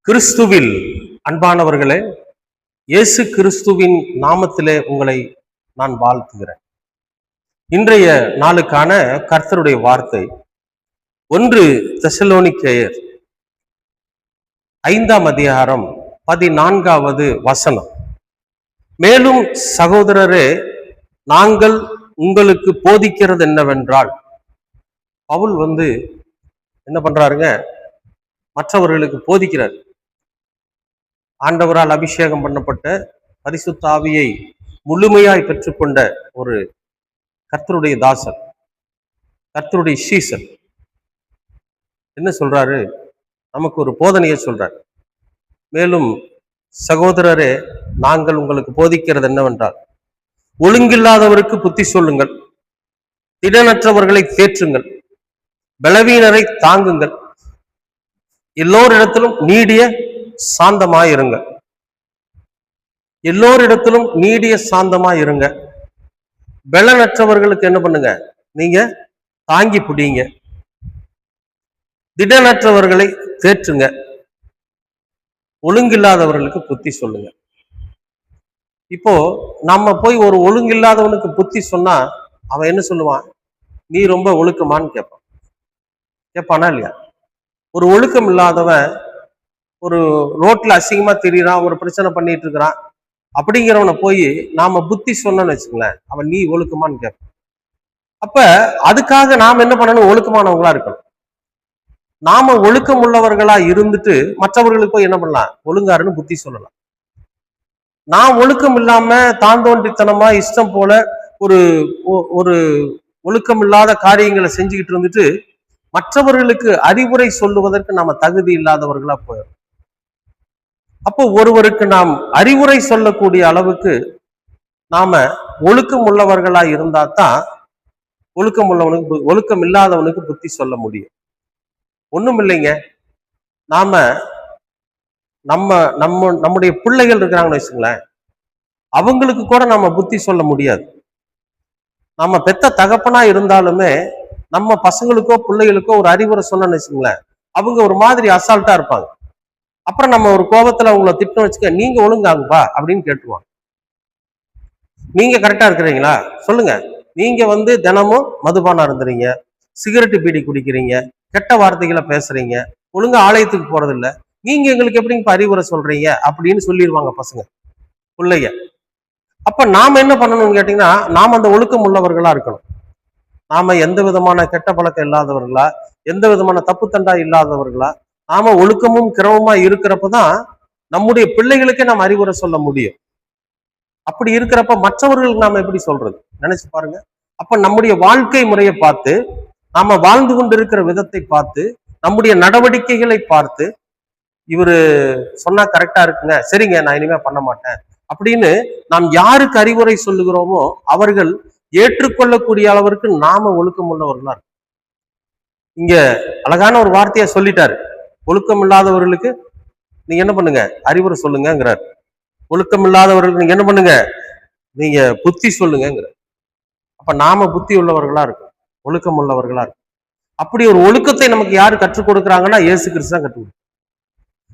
கிறிஸ்துவில் அன்பானவர்களே, இயேசு கிறிஸ்துவின் நாமத்திலே உங்களை நான் வாழ்த்துகிறேன். இன்றைய நாளுக்கான கர்த்தருடைய வார்த்தை 1 தெசலோனிக்கேயர் 5ஆம் அதிகாரம் 14வது வசனம். மேலும் சகோதரரே, நாங்கள் உங்களுக்கு போதிக்கிறது என்னவென்றால், பவுல் என்ன பண்றாருங்க, மற்றவர்களுக்கு போதிக்கிறார். ஆண்டவரால் அபிஷேகம் பண்ணப்பட்ட பரிசுத்த ஆவியை முழுமையாய் பெற்றுக்கொண்ட ஒரு கர்த்தருடைய தாசர், கர்த்தருடைய சீசர் என்ன சொல்றாரு, நமக்கு ஒரு போதனையை சொல்றார். மேலும் சகோதரரே, நாங்கள் உங்களுக்கு போதிக்கிறது என்னவென்றால், ஒழுங்கில்லாதவருக்கு புத்தி சொல்லுங்கள், திடனற்றவர்களை தேற்றுங்கள், பலவீனரை தாங்குங்கள், எல்லோரிடத்திலும் நீடிய சாந்தமாயிருங்க. எல்லோரிடத்திலும் நீடிய சாந்தமாயிருங்க. பலனற்றவர்களுக்கு என்ன பண்ணுங்க, நீங்க தாங்கி பிடிங்க. திடனற்றவர்களை தேற்றுங்க, ஒழுங்கில்லாதவர்களுக்கு புத்தி சொல்லுங்க. இப்போ நம்ம போய் ஒரு ஒழுங்கில்லாதவனுக்கு புத்தி சொன்னா அவன் என்ன சொல்லுவான், நீ ரொம்ப ஒழுக்கமான்னு கேட்பான். கேட்பானா இல்லையா? ஒரு ஒழுக்கம் இல்லாதவன் ஒரு ரோட்ல அசிங்கமா திரியிறான், ஒரு பிரச்சனை பண்ணிட்டு இருக்கிறான், அப்படிங்கிறவனை போய் நாம புத்தி சொன்னோம்னு வச்சுங்களேன், அவன் நீ ஒழுக்கமான்னு கேட்பான். அப்ப அதுக்காக நாம் என்ன பண்ணணும், ஒழுக்கமானவங்களா இருக்கணும். நாம ஒழுக்கம் உள்ளவர்களா இருந்துட்டு மற்றவர்களுக்கு போய் என்ன பண்ணலாம், ஒழுங்காருன்னு புத்தி சொல்லலாம். நான் ஒழுக்கம் இல்லாம தாந்தோன்றித்தனமா இஷ்டம் போல ஒரு ஒரு ஒழுக்கம் இல்லாத காரியங்களை செஞ்சுக்கிட்டு இருந்துட்டு மற்றவர்களுக்கு அறிவுரை சொல்லுவதற்கு நாம தகுதி இல்லாதவர்களா போயிடும். அப்போ ஒருவருக்கு நாம் அறிவுரை சொல்லக்கூடிய அளவுக்கு நாம ஒழுக்கம் உள்ளவர்களா இருந்தா தான் ஒழுக்கம் இல்லாதவனுக்கு புத்தி சொல்ல முடியும். ஒண்ணும் இல்லைங்க, நாம நம்முடைய பிள்ளைகள் இருக்கிறாங்கன்னு வச்சுங்களேன், அவங்களுக்கு கூட நம்ம புத்தி சொல்ல முடியாது. நம்ம பெத்த தகப்பனா இருந்தாலுமே நம்ம பசங்களுக்கோ பிள்ளைகளுக்கோ ஒரு அறிவுரை சொன்னோம்னு வச்சுங்களேன், அவங்க ஒரு மாதிரி அசால்ட்டா இருப்பாங்க. அப்புறம் நம்ம ஒரு கோபத்துல அவங்கள திட்டம் வச்சுக்க, நீங்க ஒழுங்காங்கப்பா அப்படின்னு கேட்டுருவாங்க. நீங்க கரெக்டா இருக்கிறீங்களா சொல்லுங்க, நீங்க தினமும் மதுபானம் இருந்துறீங்க, சிகரெட்டு பீடி குடிக்கிறீங்க, கெட்ட வார்த்தைகளை பேசுறீங்க, ஒழுங்கா ஆலயத்துக்கு போறது இல்லை, நீங்க எங்களுக்கு எப்படிங்க அறிவுரை சொல்றீங்க அப்படின்னு சொல்லிடுவாங்க பசங்க பிள்ளைங்க. அப்ப நாம என்ன பண்ணணும்னு கேட்டீங்கன்னா, நாம அந்த ஒழுக்கம் உள்ளவர்களா இருக்கணும். நாம எந்த விதமான கெட்ட பழக்கம் இல்லாதவர்களா, எந்த விதமான தப்பு தண்டா இல்லாதவர்களா, நாம ஒழுக்கமும் கிரமமா இருக்கிறப்பதான் நம்முடைய பிள்ளைகளுக்கே நாம் அறிவுரை சொல்ல முடியும். அப்படி இருக்கிறப்ப மற்றவர்களுக்கு நாம எப்படி சொல்றது, நினைச்சு பாருங்க. அப்ப நம்முடைய வாழ்க்கை முறையை பார்த்து, நாம வாழ்ந்து கொண்டு இருக்கிற விதத்தை பார்த்து, நம்முடைய நடவடிக்கைகளை பார்த்து, இவரு சொன்னா கரெக்டா இருக்குங்க, சரிங்க நான் இனிமே பண்ண மாட்டேன் அப்படின்னு நாம் யாருக்கு அறிவுரை சொல்லுகிறோமோ அவர்கள் ஏற்றுக்கொள்ளக்கூடிய அளவிற்கு நாம ஒழுக்கம் உள்ளவர்களா இருக்கும். இங்க அழகான ஒரு வார்த்தையா சொல்லிட்டாரு, ஒழுக்கம் இல்லாதவர்களுக்கு நீங்க என்ன பண்ணுங்க, அறிவுரை சொல்லுங்கிறார். ஒழுக்கம் இல்லாதவர்களுக்கு நீங்க என்ன பண்ணுங்க, நீங்க புத்தி சொல்லுங்கிறார். அப்ப நாம புத்தி உள்ளவர்களா இருக்கும், ஒழுக்கம் உள்ளவர்களா இருக்கும். அப்படி ஒரு ஒழுக்கத்தை நமக்கு யாரு கற்றுக் கொடுக்குறாங்கன்னா, இயேசு கிறிஸ்து தான் கற்றுக் கொடுக்கும்.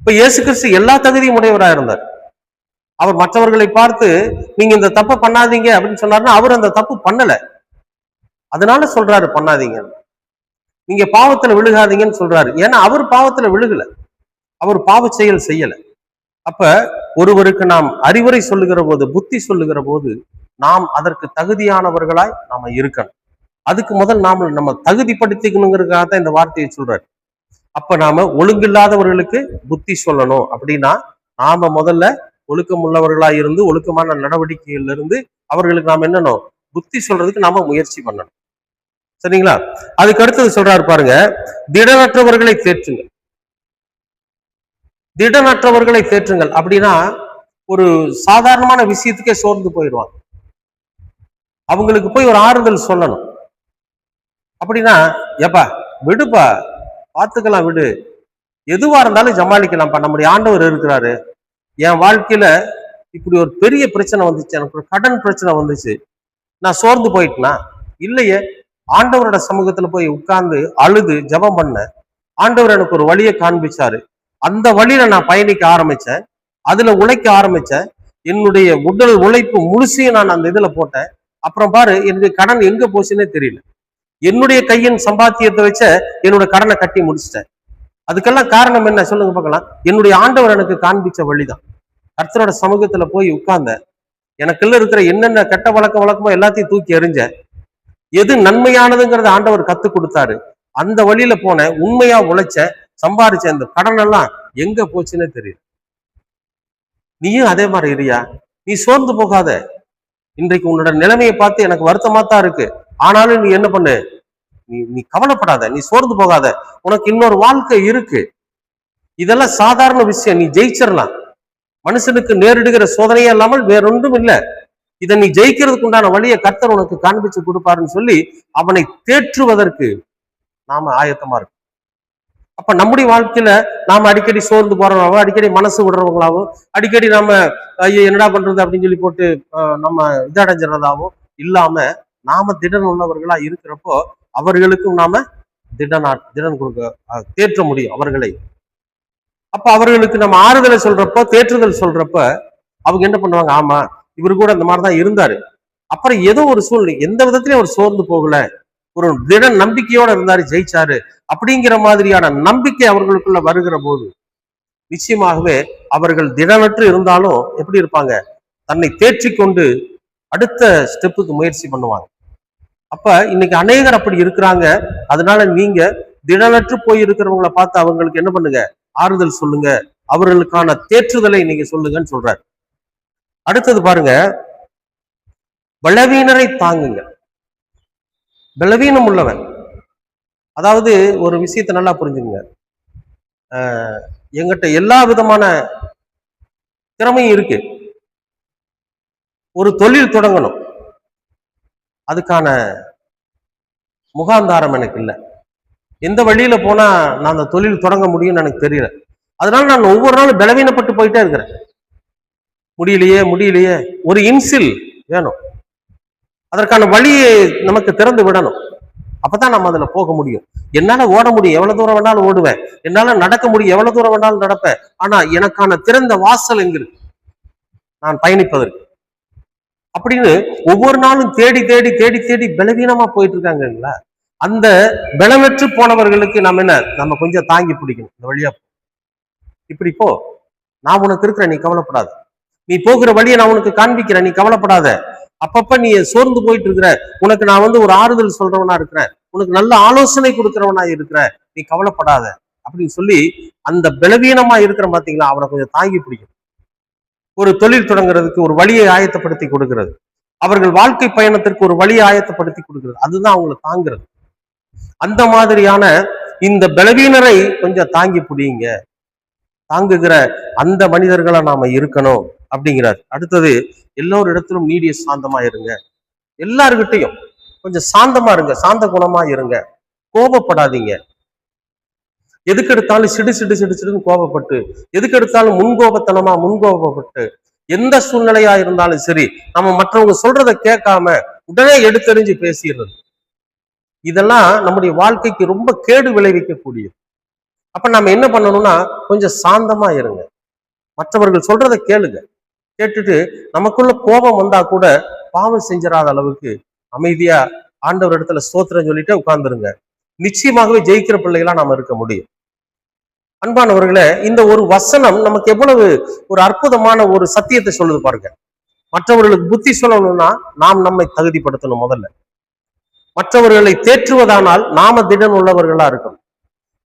இப்ப இயேசு கிறிஸ்து எல்லா தகுதியும் உடையவராக இருந்தார். அவர் மற்றவர்களை பார்த்து நீங்க இந்த தப்பை பண்ணாதீங்க அப்படின்னு சொன்னாருன்னா, அவர் அந்த தப்பு பண்ணல, அதனால சொல்றாரு பண்ணாதீங்க, நீங்க பாவத்துல விழுகாதீங்கன்னு சொல்றாரு. ஏன்னா அவர் பாவத்துல விழுகல, அவர் பாவ செயல் செய்யல. அப்ப ஒருவருக்கு நாம் அறிவுரை சொல்லுகிற போது, புத்தி சொல்லுகிற போது நாம் அதற்கு தகுதியானவர்களாய் நாம இருக்கணும். அதுக்கு முதல் நம்ம தகுதிப்படுத்திக்கணுங்கிறதுக்காக தான் இந்த வார்த்தையை சொல்றாரு. அப்ப நாம ஒழுங்கில்லாதவர்களுக்கு புத்தி சொல்லணும் அப்படின்னா, நாம முதல்ல ஒழுக்கம் உள்ளவர்களா இருந்து ஒழுக்கமான நடவடிக்கைகள்ல இருந்து அவர்களுக்கு நாம என்னன்னு புத்தி சொல்றதுக்கு நாம முயற்சி பண்ணணும். சரிங்களா? அதுக்கு அடுத்தது சொல்றாரு பாருங்க, திடனற்றவர்களை தேற்றுங்கள். திடனற்றவர்களை தேற்றுங்கள் அப்படின்னா, ஒரு சாதாரணமான விஷயத்துக்கே சோர்ந்து போயிடுவாங்க, அவங்களுக்கு போய் ஒரு ஆறுதல் சொல்லணும். அப்படின்னா, ஏப்பா விடுப்பா, பார்த்துக்கலாம் விடு, எதுவா இருந்தாலும் சமாளிக்கலாம், பண்ண முடியும், ஆண்டவர் இருக்கிறாரு. என் வாழ்க்கையில இப்படி ஒரு பெரிய பிரச்சனை வந்துச்சு, எனக்கு ஒரு கடன் பிரச்சனை வந்துச்சு, நான் சோர்ந்து போயிட்டேனா? இல்லையே, ஆண்டவரோட சமூகத்துல போய் உட்கார்ந்து அழுது ஜெபம் பண்ண, ஆண்டவர் எனக்கு ஒரு வழியை காண்பிச்சாரு, அந்த வழியில நான் பயணிக்க ஆரம்பிச்சேன். அதுல உழைக்க ஆரம்பிச்சேன். என்னுடைய உடல் உழைப்பு முழுசையும் நான் அந்த இதுல போட்டேன். அப்புறம் பாரு, என்னுடைய கடன் எங்க போச்சுன்னே தெரியல. என்னுடைய கையின் சம்பாத்தியத்தை வச்ச என்னோட கடனை கட்டி முடிச்சிட்டேன். அதுக்கெல்லாம் காரணம் என்ன சொல்லுங்க பார்க்கலாம். என்னுடைய ஆண்டவர் எனக்கு காண்பிச்ச வழிதான். கர்த்தரோட சமூகத்துல போய் உட்கார்ந்தேன். எனக்குள்ள இருக்கிற என்னென்ன கெட்ட வழக்கமோ எல்லாத்தையும் தூக்கி எறிஞ்சேன். எது நன்மையானதுங்கிறத ஆண்டவர் கத்து கொடுத்தாரு. அந்த வழியில போனேன். உண்மையா உழைச்ச, சம்பாரிச்ச. இந்த கடன் எல்லாம் எங்க போச்சுன்னே தெரியல. நீயும் அதே மாதிரி இருயா. நீ சோர்ந்து போகாத. இன்றைக்கு உன்னோட நிலைமையை பார்த்து எனக்கு வருத்தமா தான் இருக்கு. ஆனாலும் நீ என்ன பண்ணு, நீ கவலைப்படாத, நீ சோர்ந்து போகாத. உனக்கு இன்னொரு வாழ்க்கை இருக்கு. இதெல்லாம் சாதாரண விஷயம். நீ ஜெயிச்சிடலாம். மனுஷனுக்கு நேரிடுகிற சோதனையே இல்லாமல் வேறொன்றும் இல்லை. இதை நீ ஜெயிக்கிறதுக்கு உண்டான வழியை கர்த்தர் உனக்கு காண்பிச்சு கொடுப்பாருன்னு சொல்லி அவனை தேற்றுவதற்கு நாம ஆயத்தமா இருக்கும். அப்ப நம்முடைய வாழ்க்கையில நாம அடிக்கடி சோர்ந்து போறவங்களாவும், அடிக்கடி மனசு விடுறவங்களாவும், அடிக்கடி நாம ஐயோ என்னடா பண்றது அப்படின்னு சொல்லி போட்டு நம்ம இதடைஞ்சிடறதாவும் இல்லாம, நாம திடன் உள்ளவர்களா இருக்கிறப்போ அவர்களுக்கும் நாம திடன் கொடுக்க தேற்ற முடியும் அவர்களை. அப்ப அவர்களுக்கு நம்ம ஆறுதலை சொல்றப்ப, தேற்றுதல் சொல்றப்ப அவங்க என்ன பண்ணுவாங்க, ஆமா இவரு கூட இந்த மாதிரிதான் இருந்தாரு. அப்புறம் ஏதோ ஒரு சூழ்நிலை, எந்த விதத்திலயும் அவர் சோர்ந்து போகல, ஒரு திட நம்பிக்கையோட இருந்தாரு, ஜெயிச்சாரு அப்படிங்கிற மாதிரியான நம்பிக்கை அவர்களுக்குள்ள வருகிற போது நிச்சயமாகவே அவர்கள் திடனற்று இருந்தாலும் எப்படி இருப்பாங்க, தன்னை தேற்றி கொண்டு அடுத்த ஸ்டெப்புக்கு முயற்சி பண்ணுவாங்க. அப்ப இன்னைக்கு அநேகர் அப்படி இருக்கிறாங்க. அதனால நீங்க திடனற்று போய் இருக்கிறவங்களை பார்த்து அவங்களுக்கு என்ன பண்ணுங்க, ஆறுதல் சொல்லுங்க, அவர்களுக்கான தேற்றுதலை நீங்க சொல்லுங்கன்னு சொல்றாரு. அடுத்தது பாருங்க, பலவீனரை தாங்குங்க. பலவீனம் உள்ளவன், அதாவது ஒரு விஷயத்தை நல்லா புரிஞ்சுங்க. எங்கிட்ட எல்லா விதமான திறமையும் இருக்கு. ஒரு தொழில் தொடங்கணும், அதுக்கான முகாந்தாரம் எனக்கு இல்லை. எந்த வழியில போனா நான் அந்த தொழில் தொடங்க முடியும்னு எனக்கு தெரியல. அதனால நான் ஒவ்வொரு நாளும் பலவீனப்பட்டு போயிட்டே இருக்கிறேன். முடியலையே. ஒரு இன்சில் வேணும், அதற்கான வழியை நமக்கு திறந்து விடணும். அப்பதான் நம்ம அதுல போக முடியும். என்னால ஓட முடியும், எவ்வளவு தூரம் வேணாலும் ஓடுவேன். என்னால நடக்க முடியும், எவ்வளவு தூரம் வேணாலும் நடப்பேன். ஆனா எனக்கான திறந்த வாசல் எங்க இருக்கு நான் பயணிப்பதற்கு அப்படின்னு ஒவ்வொரு நாளும் தேடி தேடி தேடி தேடி பலவீனமா போயிட்டு இருக்காங்களா. அந்த பலமற்று போனவர்களுக்கு நம்ம கொஞ்சம் தாங்கி பிடிக்கணும். இந்த வழியா இப்படி போ, நான் உனக்கு இருக்கிறேன், நீ கவலைப்படாத. நீ போகிற வழியை நான் உனக்கு காண்பிக்கிறேன், நீ கவலைப்படாத. அப்பப்ப நீ சோர்ந்து போயிட்டு இருக்கிற, உனக்கு நான் ஒரு ஆறுதல் சொல்றவனா இருக்கிறேன், உனக்கு நல்ல ஆலோசனை கொடுக்கிறவனா இருக்கிறேன், நீ கவலைப்படாத அப்படின்னு சொல்லி அந்த பலவீனமா இருக்கிற பாத்தீங்களா, அவனை கொஞ்சம் தாங்கி பிடிக்கும். ஒரு தொழில் தொடங்குறதுக்கு ஒரு வழியை ஆயத்தப்படுத்தி கொடுக்கிறது, அவர்கள் வாழ்க்கை பயணத்திற்கு ஒரு வழியை ஆயத்தப்படுத்தி கொடுக்கிறது, அதுதான் அவங்களை தாங்குறது. அந்த மாதிரியான இந்த பலவீனரை கொஞ்சம் தாங்கி பிடிங்க, தாங்குகிற அந்த மனிதர்களா நாம இருக்கணும் அப்படிங்கிறார். அடுத்தது, எல்லோரிடத்திலும் நீடிய சாந்தமா இருங்க. எல்லார்கிட்டையும் கொஞ்சம் சாந்தமா இருங்க, சாந்த குணமா இருங்க, கோபப்படாதீங்க. எதுக்கு எடுத்தாலும் சிடுன்னு கோபப்பட்டு, எதுக்கு எடுத்தாலும் முன்கோபப்பட்டு, எந்த சூழ்நிலையா இருந்தாலும் சரி நம்ம மற்றவங்க சொல்றதை கேட்காம உடனே எடுத்தெறிஞ்சு பேசிடுறது, இதெல்லாம் நம்முடைய வாழ்க்கைக்கு ரொம்ப கேடு விளைவிக்கக்கூடியது. அப்ப நம்ம என்ன பண்ணணும்னா, கொஞ்சம் சாந்தமா இருங்க, மற்றவர்கள் சொல்றதை கேளுங்க. கேட்டுட்டு நமக்குள்ள கோபம் வந்தா கூட பாவம் செஞ்சிடாத அளவுக்கு அமைதியா ஆண்டவர் இடத்துல ஸ்தோத்திரம் சொல்லிட்டு உட்கார்ந்துருங்க. நிச்சயமாகவே ஜெயிக்கிற பிள்ளைகளா நாம இருக்க முடியும். அன்பானவர்களே, இந்த ஒரு வசனம் நமக்கு எவ்வளவு ஒரு அற்புதமான ஒரு சத்தியத்தை சொல்லுது பாருங்க. மற்றவர்களுக்கு புத்தி சொல்லணும்னா நாம் நம்மை தகுதிப்படுத்தணும். முதல்ல மற்றவர்களை தேற்றுவதானால் நாம திடன் உள்ளவர்களா இருக்கணும்.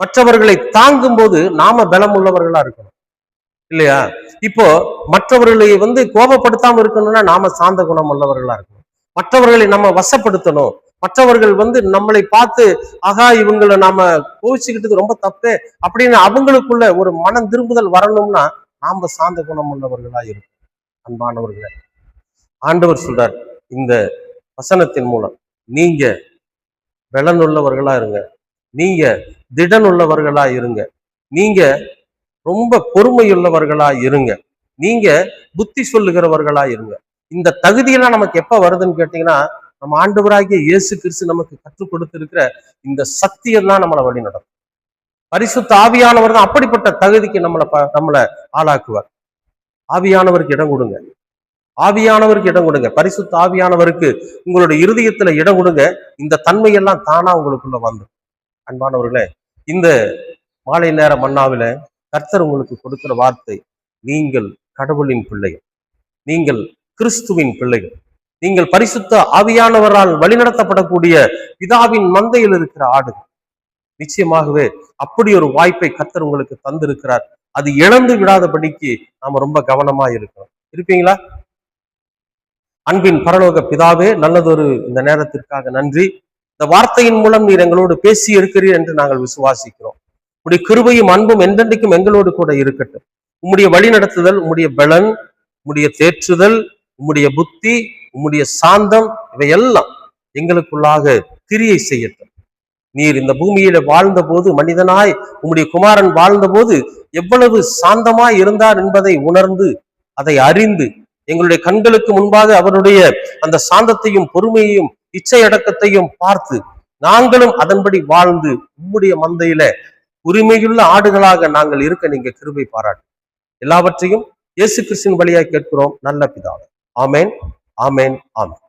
மற்றவர்களை தாங்கும் போது நாம பலம் உள்ளவர்களா இருக்கணும், இல்லையா? இப்போ மற்றவர்களை கோபப்படுத்தாம இருக்கணும்னா நாம சாந்த குணம் உள்ளவர்களா இருக்கணும். மற்றவர்களை நம்ம வசப்படுத்தணும். மற்றவர்கள் நம்மளை பார்த்து ஆகா இவங்களை நாம கோவிச்சுக்கிட்டது ரொம்ப தப்பு அப்படின்னு அவங்களுக்குள்ள ஒரு மனம் திரும்புதல் வரணும்னா நாம சாந்த குணம் உள்ளவர்களா இருக்கும். அன்பானவர்களே, ஆண்டவர் சொல்றார் இந்த வசனத்தின் மூலம், நீங்க பலனுள்ளவர்களா இருங்க, நீங்க திடன் உள்ளவர்களா இருங்க, நீங்க ரொம்ப பொறுமையுள்ளவர்களா இருங்க, நீங்க புத்தி சொல்லுகிறவர்களா இருங்க. இந்த தகுதியெல்லாம் நமக்கு எப்ப வருதுன்னு கேட்டீங்கன்னா, நம்ம ஆண்டவராகிய இயேசு கிறிஸ்து நமக்கு கற்றுக் கொடுத்திருக்கிற இந்த சத்தியம் தான் நம்மளை வழி நடக்கும். பரிசுத்த ஆவியானவர் தான் அப்படிப்பட்ட தகுதிக்கு நம்மளை ஆளாக்குவார். ஆவியானவருக்கு இடம் கொடுங்க, ஆவியானவருக்கு இடம் கொடுங்க, பரிசுத்த ஆவியானவருக்கு உங்களுடைய இருதயத்துல இடம் கொடுங்க. இந்த தன்மையெல்லாம் தானா உங்களுக்குள்ள வந்து. அன்பானவர்களே, இந்த மாலை நேர மன்னாவில கர்த்தர் உங்களுக்கு கொடுக்கிற வார்த்தை, நீங்கள் கடவுளின் பிள்ளைகள், நீங்கள் கிறிஸ்துவின் பிள்ளைகள், நீங்கள் பரிசுத்த ஆவியானவரால் வழிநடத்தப்படக்கூடிய பிதாவின் மந்தையில் இருக்கிற ஆடுகள். நிச்சயமாகவே அப்படி ஒரு வாய்ப்பை கர்த்தர் உங்களுக்கு தந்திருக்கிறார். அது இழந்து விடாதபடிக்கு நாம ரொம்ப கவனமா இருக்கணும். இருப்பீங்களா? அன்பின் பரலோக பிதாவே, நல்லதொரு இந்த நேரத்திற்காக நன்றி. இந்த வார்த்தையின் மூலம் நீர் எங்களோடு பேசி இருக்கிறீர் என்று நாங்கள் விசுவாசிக்கிறோம். உம்முடைய கிருபையும் அன்பும் என்றென்றைக்கும் எங்களோடு கூட இருக்கட்டும். உம்முடைய வழி நடத்துதல், உம்முடைய பலன், உம்முடைய தேற்றுதல், உம்முடைய புத்தி, உம்முடைய சாந்தம், இவையெல்லாம் எங்களுக்குள்ளாக கிரியை செய்யட்டும். நீர் இந்த பூமியில வாழ்ந்த போது, மனிதனாய் உம்முடைய குமாரன் வாழ்ந்த போது எவ்வளவு சாந்தமாய் இருந்தார் என்பதை உணர்ந்து, அதை அறிந்து, எங்களுடைய கண்களுக்கு முன்பாக அவருடைய அந்த சாந்தத்தையும் பொறுமையையும் இச்சை அடக்கத்தையும் பார்த்து நாங்களும் அதன்படி வாழ்ந்து உம்முடைய மந்தையில உரிமையுள்ள ஆடுகளாக நாங்கள் இருக்க நீங்க கிருபை பாராட்டு. எல்லாவற்றையும் இயேசு கிறிஸ்துவின் வழியாய் கேட்கிறோம் நல்ல பிதாவே. ஆமேன், ஆமேன், ஆமேன்.